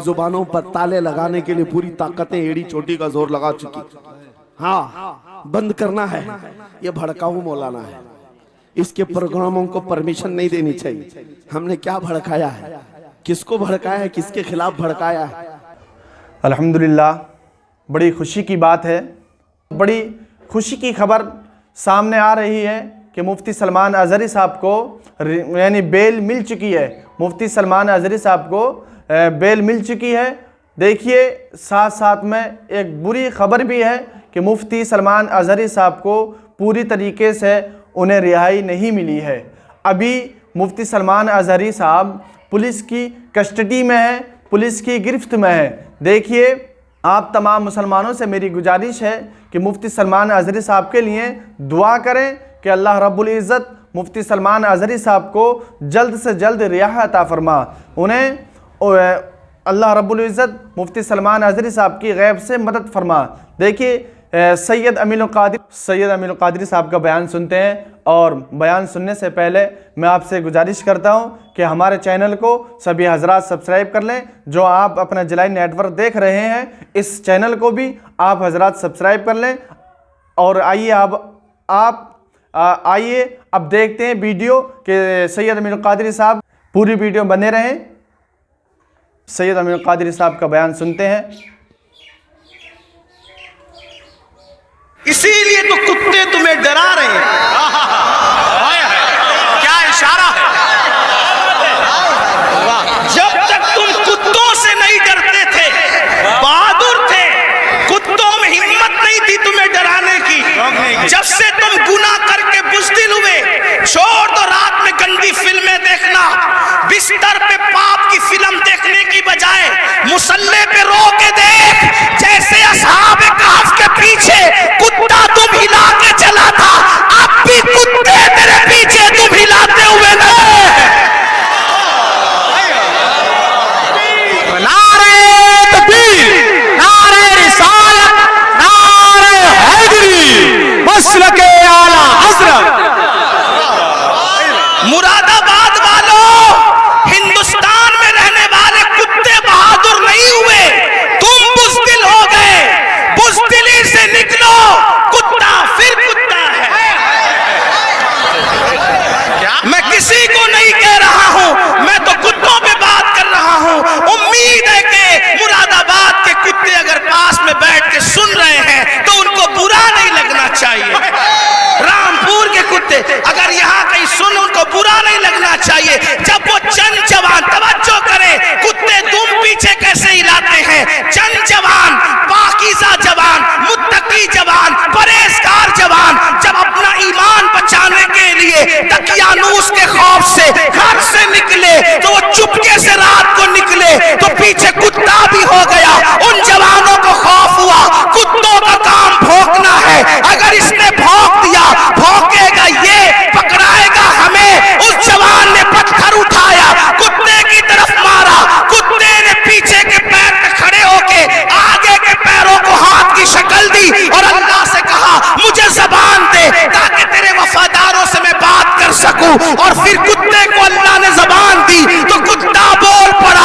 زبانوں پر تالے لگانے کے لیے پوری طاقتیں ایڑی چوٹی کا زور لگا چکی. ہاں بند کرنا ہے. یہ بھڑکاؤ مولانا ہے, اس کے پروگراموں کو پرمیشن نہیں دینی چاہیے. ہم نے کیا بھڑکایا ہے, کس کو بھڑکایا ہے, کس کے خلاف بھڑکایا ہے؟ الحمدللہ بڑی خوشی کی بات ہے, بڑی خوشی کی خبر سامنے آ رہی ہے کہ مفتی سلمان اظہری صاحب کو یعنی بیل مل چکی ہے. مفتی سلمان اظہری صاحب کو بیل مل چکی ہے. دیکھیے ساتھ ساتھ میں ایک بری خبر بھی ہے کہ مفتی سلمان اظہری صاحب کو پوری طریقے سے انہیں رہائی نہیں ملی ہے. ابھی مفتی سلمان اظہری صاحب پولیس کی کسٹڈی میں ہے, پولیس کی گرفت میں ہے. دیکھیے آپ تمام مسلمانوں سے میری گزارش ہے کہ مفتی سلمان اظہری صاحب کے لیے دعا کریں کہ اللہ رب العزت مفتی سلمان اظہری صاحب کو جلد سے جلد رہا عطا فرما. انہیں اللہ رب العزت مفتی سلمان اظہری صاحب کی غیب سے مدد فرما. دیکھیے سید امین القادری صاحب کا بیان سنتے ہیں, اور بیان سننے سے پہلے میں آپ سے گزارش کرتا ہوں کہ ہمارے چینل کو سبھی حضرات سبسکرائب کر لیں. جو آپ اپنا جلائن نیٹ ورک دیکھ رہے ہیں اس چینل کو بھی آپ حضرات سبسکرائب کر لیں. اور آئیے اب دیکھتے ہیں ویڈیو کہ سید امین القادری صاحب, پوری ویڈیو بنے رہیں. سید امین القادری صاحب کا بیان سنتے ہیں. اسی لیے تو کتے تمہیں ڈرا رہے ہیں. کیا اشارہ ہے, جب تک تم کتوں سے نہیں ڈرتے تھے, بہادر تھے, کتوں میں ہمت نہیں تھی تمہیں ڈرانے کی. جب سے تم گناہ کر کے بزدل ہوئے, چھوڑ دو رات میں گندی فلمیں دیکھنا, بستر پہ پاپ کی فلم دیکھنے کی بجائے مصلے پہ رو کے دیکھ, جیسے اصحاب کہف کے پیچھے کتا تم ہلا کے چلا تھا, اب بھی کتے تیرے پیچھے تم ہلاتے ہوئے گئے. نعرہ تکبیر, نعرہ رسالت, نعرہ حیدری, مسلک اعلیٰ حضرت. مراد آباد والوں, ہندوستان میں رہنے والے کتے بہادر نہیں ہوئے, تم بزدل ہو گئے. بزدلی سے نکلو, کتا پھر کتا ہے. میں کسی کو نہیں کہہ رہا ہوں, میں تو کتوں پہ بات کر رہا ہوں. امید ہے کہ مراد آباد کے کتے اگر پاس میں بیٹھ کے سن رہے ہیں تو ان کو برا نہیں لگنا چاہیے. رامپور کے کتے اگر یہاں کہیں سن, ان کو برا نہیں لگنا چاہیے. جب وہ چند جوان, توجہ کریں, کتے تم پیچھے کیسے ہلاتے ہیں. چند جوان, پاکیزہ جوان, متقی جوان, پرہیزگار جوان, جب اپنا ایمان بچانے کے لیے دقیانوس کے خوف سے گھر سے نکلے تو وہ چپکے سے رات کو نکلے تو پیچھے کتا بھی ہو گیا. ان جوانوں کو خوف ہوا, کتوں کا کام بھونکنا ہے, اگر اس نے بھونک دیا, بھونکے گا یہ, پکڑائے گا ہمیں. اس جوان نے پتھر اٹھایا, کتے کی طرف مارا, کتے نے پیچھے کے پیر پہ کھڑے ہو کے آگے کے پیروں کو ہاتھ کی شکل دی اور اللہ سے کہا مجھے زبان دے تاکہ تیرے وفاداروں سے میں بات کر سکوں. اور پھر کتے کو اللہ نے زبان دی تو کتا بول پڑا,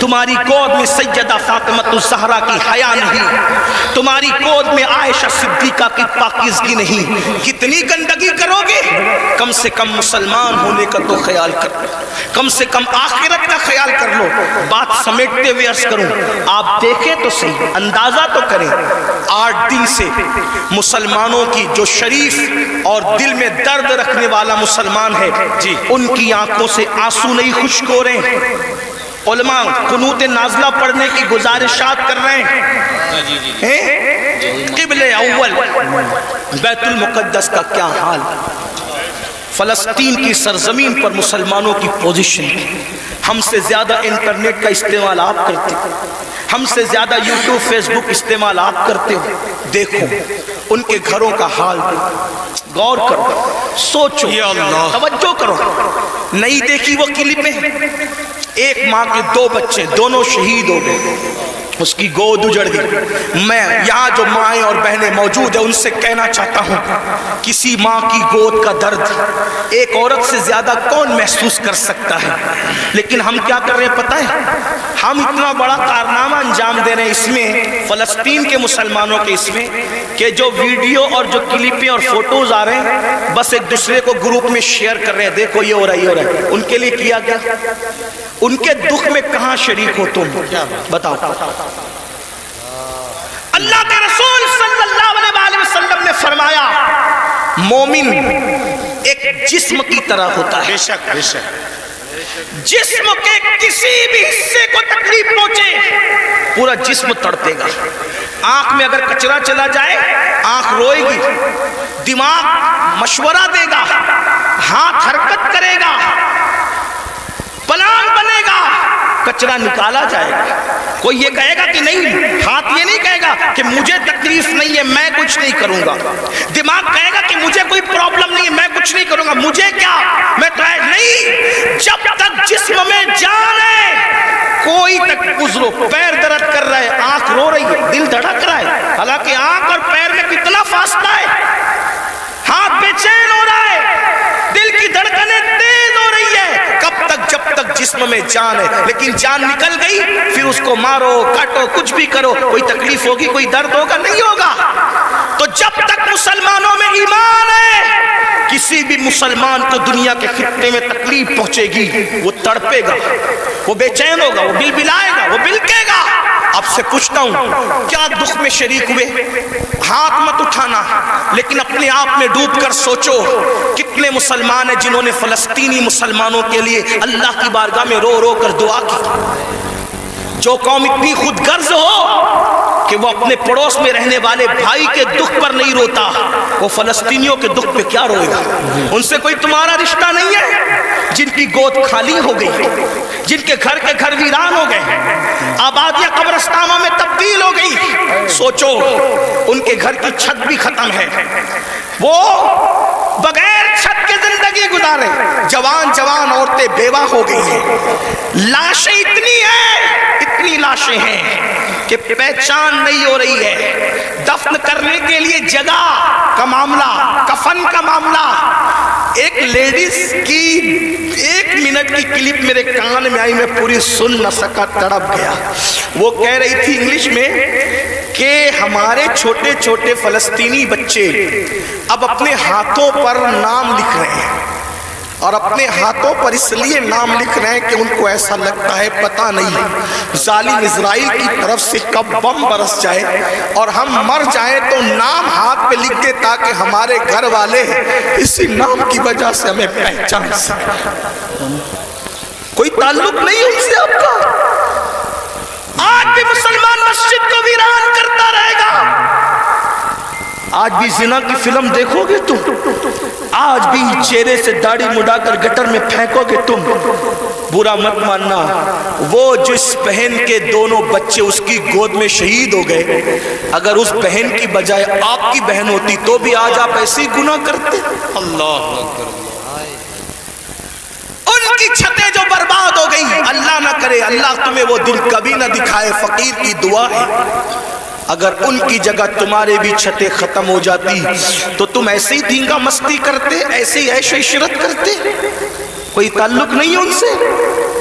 تمہاری گود میں سیدہ فاطمہ الزہرا کی حیا نہیں، تمہاری گود میں عائشہ صدیقہ کی پاکیزگی نہیں، کتنی گندگی کرو گے؟ کم سے کم مسلمان ہونے کا تو خیال کرو، کم سے کم آخرت کا خیال کر لو۔ بات سمیٹتے ہوئے عرض کروں، آپ دیکھیں تو صحیح، اندازہ تو کریں، 8 دن سے مسلمانوں کی جو شریف اور دل میں درد رکھنے والا مسلمان ہے جی، ان کی آنکھوں سے آنسو نہیں خشک ہو رہے ہیں۔ علماء قنوت نازلہ پڑھنے کی گزارشات کر رہے ہیں۔ قبل اول بیت المقدس کا کیا حال، فلسطین کی سرزمین پر مسلمانوں کی پوزیشن، ہم سے زیادہ انٹرنیٹ کا استعمال آپ کرتے ہو، ہم سے زیادہ یوٹیوب فیس بک استعمال آپ کرتے ہو، دیکھو ان کے گھروں کا حال، غور کرو، سوچو، توجہ کرو۔ نہیں دیکھی وہ کلپیں؟ ایک ماں کے 2 بچے، دونوں شہید ہو گئے، اس کی گود اجڑ گئی۔ میں یہاں جو مائیں اور بہنیں موجود ہیں ان سے کہنا چاہتا ہوں، کسی ماں کی گود کا درد ایک عورت سے زیادہ کون محسوس کر سکتا ہے؟ لیکن ہم کیا کر رہے ہیں پتہ ہے؟ ہم اتنا بڑا کارنامہ انجام دے رہے ہیں اس میں، فلسطین کے مسلمانوں کے اس میں، کہ جو ویڈیو اور جو کلپیں اور فوٹوز آ رہے ہیں بس ایک دوسرے کو گروپ میں شیئر کر رہے ہیں، دیکھو یہ ہو رہا ہے، یہ ہو رہا ہے۔ ان کے لیے کیا کیا؟ ان کے دکھ میں کہاں شریک ہو تم؟ بتاؤ۔ اللہ کے رسول صلی اللہ علیہ وسلم نے فرمایا مومن ایک جسم کی طرح ہوتا ہے، جسم کے کسی بھی حصے کو تکلیف پہنچے پورا جسم تڑپے گا۔ آنکھ میں اگر کچرا چلا جائے آنکھ روئے گی، دماغ مشورہ دے گا، ہاتھ حرکت کرے گا، پلان بنے گا، کچرا نکالا جائے گا۔ کوئی یہ کہے گا کہ نہیں، ہاتھ یہ نہیں کہے گا کہ مجھے تکلیف نہیں ہے میں کچھ نہیں کروں گا، دماغ کہے گا کہ مجھے کوئی پرابلم نہیں ہے میں کچھ نہیں کروں گا، مجھے کیا، میں تو نہیں۔ جب تک جسم میں جان ہے کوئی تک گزرو، پیر درد کر رہا ہے، آنکھ رو رہی ہے، دل دھڑک رہا ہے، حالانکہ آنکھ اور پیر میں کتنا فاصلہ ہے، ہاتھ بے چین ہو رہا ہے، دل کی دھڑکنیں تیز ہو رہی ہے، کب تک؟ جب تک جسم میں جان ہے۔ لیکن جان نکل گئی پھر اس کو مارو کاٹو کچھ بھی کرو، کوئی تکلیف ہوگی، کوئی درد ہوگا؟ نہیں ہوگا۔ تو جب تک مسلمانوں میں ایمان ہے کسی بھی مسلمان کو دنیا کے خطے میں تکلیف پہنچے گی وہ تڑپے گا، وہ بے چین ہوگا، وہ بلبلائے گا، وہ بلکے گا۔ آپ سے پوچھتا ہوں کیا دکھ میں شریک ہوئے؟ ہاتھ مت اٹھانا، لیکن اپنے آپ میں ڈوب کر سوچو کتنے مسلمان ہیں جنہوں نے فلسطینی مسلمانوں کے لیے اللہ کی بارگاہ میں رو رو کر دعا کی۔ جو قوم اتنی خود غرض ہو کہ وہ اپنے پڑوس میں رہنے والے بھائی کے دکھ پر نہیں روتا، وہ فلسطینیوں کے دکھ پہ کیا روئے گا؟ ان سے کوئی تمہارا رشتہ نہیں ہے؟ جن کی گود خالی ہو گئی، جن کے گھر ویران ہو گئے، آبادیاں قبرستانوں میں تبدیل ہو گئی، سوچو ان کے گھر کی چھت بھی ختم ہے، وہ بغیر چھت کے زندگی گزارے، جوان جوان عورتیں بیوہ ہو گئی ہیں، لاشیں اتنی لاشیں ہیں کہ پہچان نہیں ہو رہی ہے، دفن کرنے کے لیے جگہ کا معاملہ، کفن کا معاملہ۔ ایک لیڈیز کی 1 منٹ کی کلپ میرے کان میں آئی، میں پوری سن نہ سکا، تڑپ گیا۔ وہ کہہ رہی تھی انگلش میں کہ ہمارے چھوٹے چھوٹے فلسطینی بچے اب اپنے ہاتھوں پر نام لکھ رہے ہیں، اور اپنے ہاتھوں پر اس لیے نام لکھ رہے ہیں کہ ان کو ایسا لگتا ہے پتہ نہیں ظالم اسرائیل کی طرف سے کب بم برس جائے اور ہم مر جائیں تو نام ہاتھ پہ لکھ دے تاکہ ہمارے گھر والے اسی نام کی وجہ سے ہمیں پہچان سکیں۔ کوئی تعلق نہیں ان سے آپ کا۔ آج بھی مسلمان مسجد کو ویران کرتا رہے گا، آج بھی زنا کی فلم دیکھو گے تم، آج بھی چہرے سے داڑھی مڈا کر گٹر میں پھینکو گے تم۔ برا مت ماننا، وہ جس بہن کے دونوں بچے اس کی گود میں شہید ہو گئے، اگر اس بہن کی بجائے آپ کی بہن ہوتی تو بھی آج آپ ایسے ہی گناہ کرتے۔ اللہ اکبر۔ ان کی چھتیں جو برباد ہو گئی، اللہ نہ کرے اللہ تمہیں وہ دن کبھی نہ دکھائے، فقیر کی دعا ہے، اگر ان کی جگہ تمہارے بھی چھتیں ختم ہو جاتی تو تم ایسے ہی دھینگا مستی کرتے، ایسے ہی عیش و عشرت کرتے، کوئی تعلق نہیں ان سے۔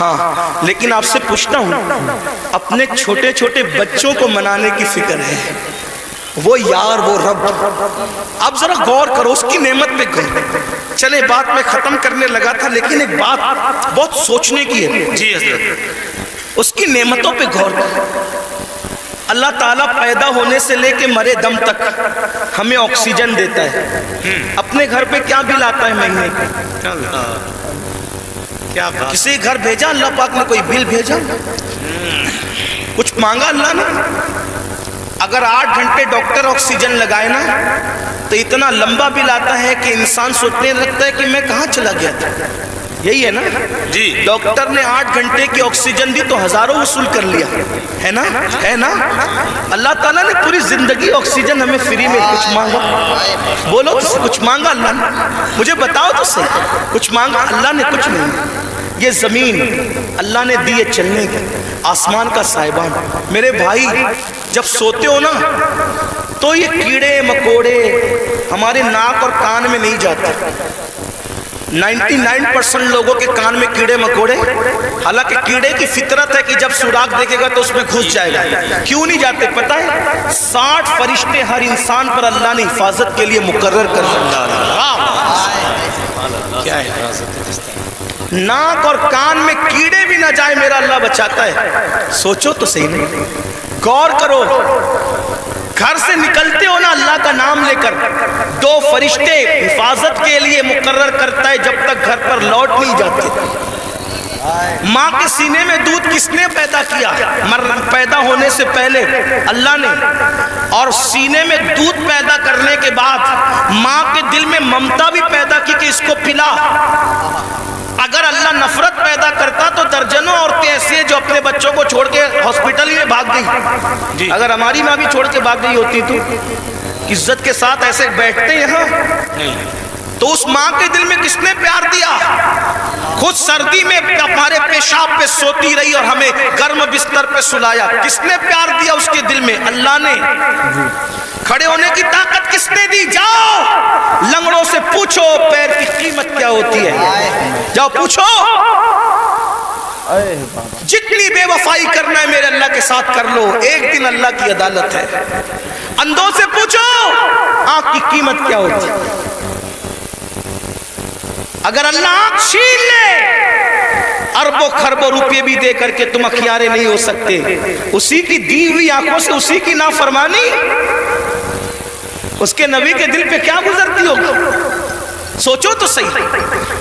ہاں لیکن آپ سے پوچھتا ہوں، اپنے چھوٹے چھوٹے بچوں کو منانے کی فکر ہے، وہ یار وہ رب، آپ ذرا غور کرو اس کی نعمت پہ غور۔ چلے بات میں ختم کرنے لگا تھا لیکن ایک بات بہت سوچنے کی ہے جی حضرت، اس کی نعمتوں پہ غور کرو۔ اللہ تعالیٰ پیدا ہونے سے لے کے مرے دم تک ہمیں آکسیجن دیتا ہے، اپنے گھر پہ کیا بل آتا ہے مہینے کا؟ کیا کسی گھر بھیجا اللہ پاک نے کوئی بل بھیجا؟ کچھ مانگا اللہ نے؟ اگر 8 گھنٹے ڈاکٹر آکسیجن لگائے نا تو اتنا لمبا بل آتا ہے کہ انسان سوچنے لگتا ہے کہ میں کہاں چلا گیا تھا۔ یہی ہے نا جی، ڈاکٹر نے 8 گھنٹے کی آکسیجن دی تو ہزاروں وصول کر لیا ہے نا، ہے نا۔ اللہ تعالیٰ نے پوری زندگی آکسیجن ہمیں فری میں، کچھ مانگا؟ بولو کچھ مانگا اللہ نے؟ مجھے بتاؤ تو صحیح، کچھ مانگا اللہ نے؟ کچھ نہیں۔ یہ زمین اللہ نے دی ہے چلنے کی، آسمان کا سائبان۔ میرے بھائی جب سوتے ہو نا تو یہ کیڑے مکوڑے ہمارے ناک اور کان میں نہیں جاتے۔ 99% لوگوں کے کان میں کیڑے مکوڑے، حالانکہ کیڑے کی فطرت ہے کہ جب سوراخ دیکھے گا تو اس میں گھس جائے گا۔ کیوں نہیں جاتے پتہ ہے؟ 60 فرشتے ہر انسان پر اللہ نے حفاظت کے لیے مقرر کر دیا۔ کیا ہے؟ ناک اور کان میں کیڑے بھی نہ جائے میرا اللہ بچاتا ہے۔ سوچو تو صحیح، نہیں غور کرو۔ گھر سے نکلتے ہو نا اللہ کا نام لے کر، 2 فرشتے حفاظت کے لیے مقرر کرتا ہے جب تک گھر پر لوٹ نہیں جاتے۔ ماں کے سینے میں دودھ کس نے پیدا کیا؟ پیدا ہونے سے پہلے اللہ نے، اور سینے میں دودھ پیدا کرنے کے بعد ماں کے دل میں ممتا بھی پیدا کی کہ اس کو پلا۔ اگر اللہ نفرت پیدا کرتا تو درجنوں عورتیں ایسی ہیں جو اپنے بچوں کو چھوڑ کے ہاسپٹل ہی میں بھاگ گئی۔ اگر ہماری ماں بھی چھوڑ کے بھاگ گئی ہوتی تو عزت کے ساتھ ایسے بیٹھتے یہاں؟ تو اس ماں کے دل میں کس نے پیار دیا؟ خود سردی میں ہمارے پیشاب پہ سوتی رہی اور ہمیں گرم بستر پہ سلایا، کس نے پیار دیا اس کے دل میں؟ اللہ نے۔ کھڑے ہونے کی طاقت کس نے دی؟ جاؤ لنگڑوں سے پوچھو پیر کی قیمت کیا ہوتی ہے، جاؤ پوچھو۔ جتنی بے وفائی کرنا ہے میرے اللہ کے ساتھ کر لو، ایک دن اللہ کی عدالت ہے۔ اندھوں سے پوچھو آنکھ کی قیمت کیا ہوتی ہے۔ اگر اللہ آنکھ چھین لے اربوں خربوں روپے بھی دے کر کے تم اخیارے نہیں ہو سکتے۔ اسی کی دی ہوئی آنکھوں سے اسی کی نافرمانی، اس کے نبی کے دل پہ کیا گزرتی ہوگی؟ سوچو تو صحیح،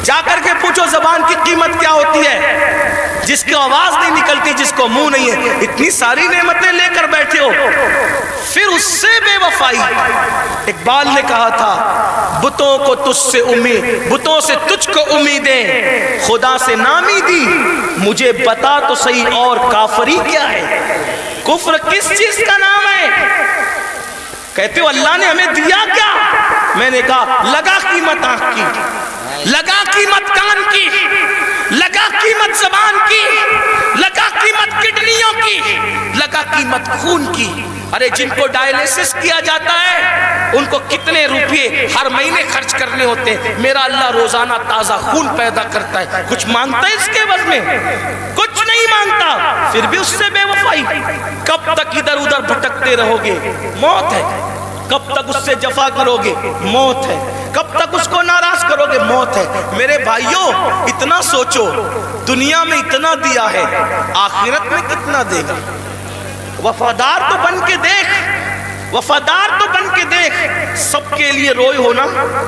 جا کر کے پوچھو زبان کی قیمت کیا ہوتی ہے، جس کی آواز نہیں نکلتی، جس کو منہ نہیں ہے، اتنی ساری نعمتیں لے کر بیٹھے ہو، پھر اس سے بے وفائی۔ اقبال نے کہا تھا بتوں کو تجھ سے امید، بتوں سے تجھ کو امیدیں، خدا سے نامی دی، مجھے بتا تو صحیح اور کافری کیا ہے؟ کفر کس چیز کا نام ہے؟ کہتے ہو اللہ نے ہمیں دیا کیا؟ میں نے کہا لگا قیمت آنکھ کی، لگا قیمت کان کی، لگا قیمت زبان کی، لگا قیمت کڈنیوں کی، لگا قیمت خون کی۔ ارے جن کو ڈائلیسس کیا جاتا ہے ان کو کتنے روپے ہر مہینے خرچ کرنے ہوتے ہیں، میرا اللہ روزانہ تازہ خون پیدا کرتا ہے۔ کچھ مانگتا ہے اس کے عوض میں؟ کچھ نہیں مانگتا، پھر بھی اس سے بے وفائی۔ کب تک ادھر ادھر بھٹکتے رہو گے؟ موت ہے۔ کب تک اس سے جفا کرو گے؟ موت ہے۔ کب تک اس کو ناراض کرو گے؟ موت ہے۔ میرے بھائیوں اتنا سوچو، دنیا میں اتنا دیا ہے، آخرت میں کتنا دے گا؟ وفادار تو بن کے دیکھ، وفادار تو بن کے دیکھ۔ سب کے لیے روئے ہونا،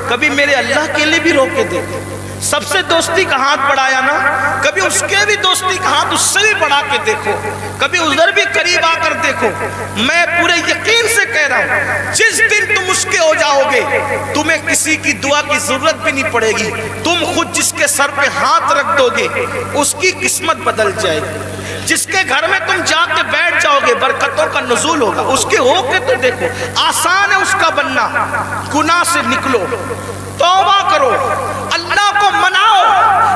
کبھی میرے اللہ کے لیے بھی رو کے دیکھ۔ سب سے دوستی کا ہاتھ بڑھایا نا، کبھی اس کے بھی دوستی کا ہاتھ اس سے بھی بڑھا کے دیکھو، کبھی ادھر بھی قریب آ کر دیکھو۔ میں پورے یقین سے کہہ رہا ہوں جس دن تم اس کے ہو جاؤ گے تمہیں کسی کی دعا کی ضرورت بھی نہیں پڑے گی، تم خود جس کے سر پہ ہاتھ رکھ دو گے اس کی قسمت بدل جائے گی۔ جس کے گھر میں تم جا کے بیٹھ جاؤ گے برکتوں کا نزول ہوگا۔ اس کے ہو کے تو دیکھو، آسان ہے اس کا بننا۔ گناہ سے نکلو، توبہ کرو، اللہ کو مناؤ،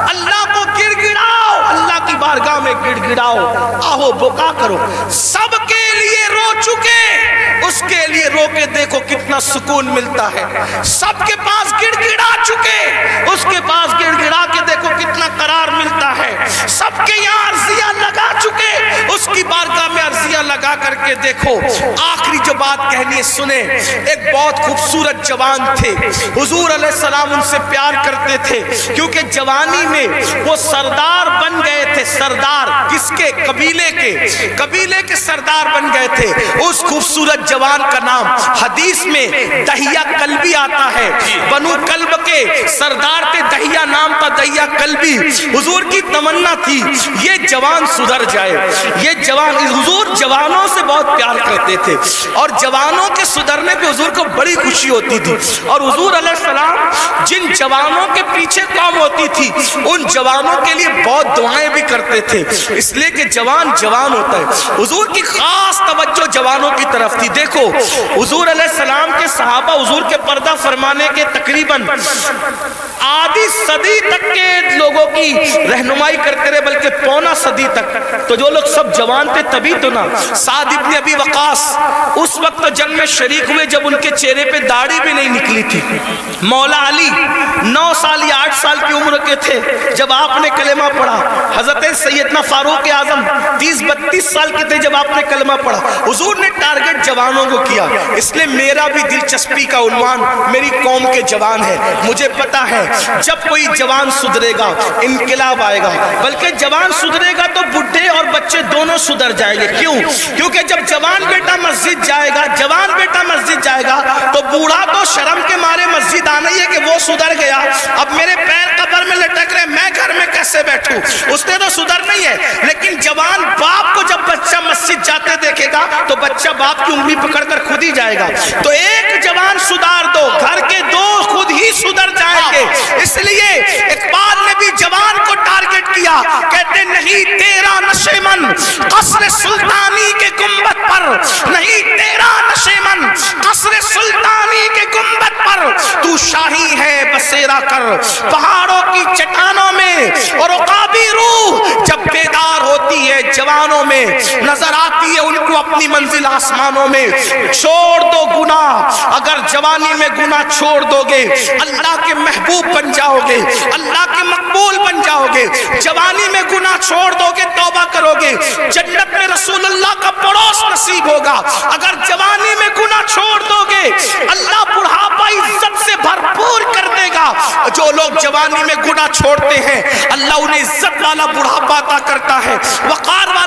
اللہ کو گڑ گڑاؤ، اللہ کی بارگاہ میں گڑ گڑاؤ، آہو بکا کرو۔ سب کے لیے رو چکے، اس کے لیے رو کے دیکھو کتنا سکون ملتا ہے۔ سب کے پاس گڑ گڑا چکے، اس کے پاس گڑ گڑا کے دیکھو کتنا قرار ملتا ہے۔ سب کے یہاں عرضیاں لگا چکے، اس کی بارگاہ میں عرضیاں لگا کر کے دیکھو آخری جو بات کہنی ہے سنیں۔ ایک بہت خوبصورت جوان تھے، حضور علیہ السلام ان سے پیار کرتے تھے کیونکہ جوانی میں وہ سردار بن گئے تھے۔ سردار کس کے؟ قبیلے کے سردار بن گئے تھے۔ اس خوبصورت جوان کا نام حدیث میں دہیہ کلبی آتا ہے، بنو کلب کے سردار تھے، دہیہ نام تھا، دہیہ کلبی۔ حضور کی تمنا تھی یہ جوان سدھر جائے، یہ جوان، حضور جوانوں سے بہت پیار کرتے تھے اور جوانوں کے سدھرنے پہ حضور کو بڑی خوشی ہوتی تھی، اور حضور علیہ السلام جن جوانوں کے پیچھے قوم ہوتی تھی ان جوانوں کے لیے بہت دعائیں بھی کرتے تھے، اس لیے کہ جوان ہوتا ہے۔ حضور کی خاص توجہ جوانوں کی طرف تھی۔ دیکھو حضور علیہ السلام کے صحابہ حضور کے پردہ فرمانے کے تقریباً آدھی صدی تک کے لوگوں کی رہنمائی کرتے رہے، بلکہ پونا صدی تک۔ تو جو لوگ سب جوان تھے تبھی تو نا سعد ابن ابی وقاص اس وقت جنگ میں شریک ہوئے جب ان کے چہرے پہ داڑھی بھی نہیں نکلی تھی۔ مولا علی 9 سال یا 8 سال کی عمر کے تھے جب آپ نے کلمہ پڑھا۔ حضرت سیدنا فاروق اعظم 30-32 سال کے تھے جب آپ نے کلمہ پڑھا۔ حضور نے ٹارگٹ جوانوں کو کیا، اس لیے میرا بھی دلچسپی کا عنوان میری قوم کے جوان ہے۔ مجھے پتا ہے جب کوئی جوان سدھرے گا انقلاب آئے گا، بلکہ جوان سدھرے گا تو بڈھے اور بچے دونوں سدھر جائیں گے۔ کیوں؟ کیونکہ جب جوان بیٹا مسجد جائے گا تو بوڑھا تو شرم کے مارے مسجد آنا ہی ہے کہ وہ سدھر گیا، اب میرے پیر قبر میں لٹک رہے، میں گھر میں کیسے بیٹھوں؟ اس نے تو سدھرنا ہی ہے۔ لیکن جوان باپ کو جب بچہ مسجد جاتے دیکھے گا تو بچہ باپ کی انگلی پکڑ کر خود ہی جائے گا۔ تو ایک جوان سدھار دو، گھر کے دو خود ہی سدھر جائیں گے۔ اس لیے اقبال نے بھی جوان کو ٹارگٹ کیا، کہتے نہیں تیرا نشیمن قصر سلطانی کے گنبد پر، نہیں تیرا نشیمن قصر سلطانی کے گنبد پر، تو شاہی ہے بسیرا کر پہاڑوں کی چٹانوں میں۔ اور عقابی روح جب بیدار ہوتی ہے جوانوں میں، نظر آتی ہے ان کو اپنی منزل آسمانوں میں۔ چھوڑ دو گناہ، اگر جوانی میں گناہ چھوڑ دو گے اللہ کے محبوب بن جاؤ گے، اللہ کے مقبول بن جاؤ گے۔ جوانی میں گناہ چھوڑ دو گے، توبہ کرو گے، جنت میں رسول اللہ کا پڑوس نصیب ہوگا۔ اگر جوانی میں گناہ چھوڑ دو گے اللہ بڑھاپا عزت سے بھرپور کر دے گا۔ جو لوگ جوانی میں گناہ چھوڑتے ہیں اللہ انہیں عزت والا بڑھاپا عطا کرتا ہے، وقار والا